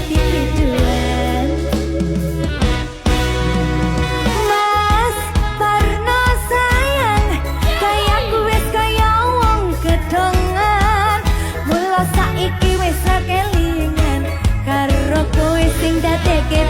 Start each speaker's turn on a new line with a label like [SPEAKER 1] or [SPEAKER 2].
[SPEAKER 1] dadi tujuan. Mas Parno sayang, kaya wis kaya wong gedongan. Mula saiki wis ra kelingan karo kowe sing dadekke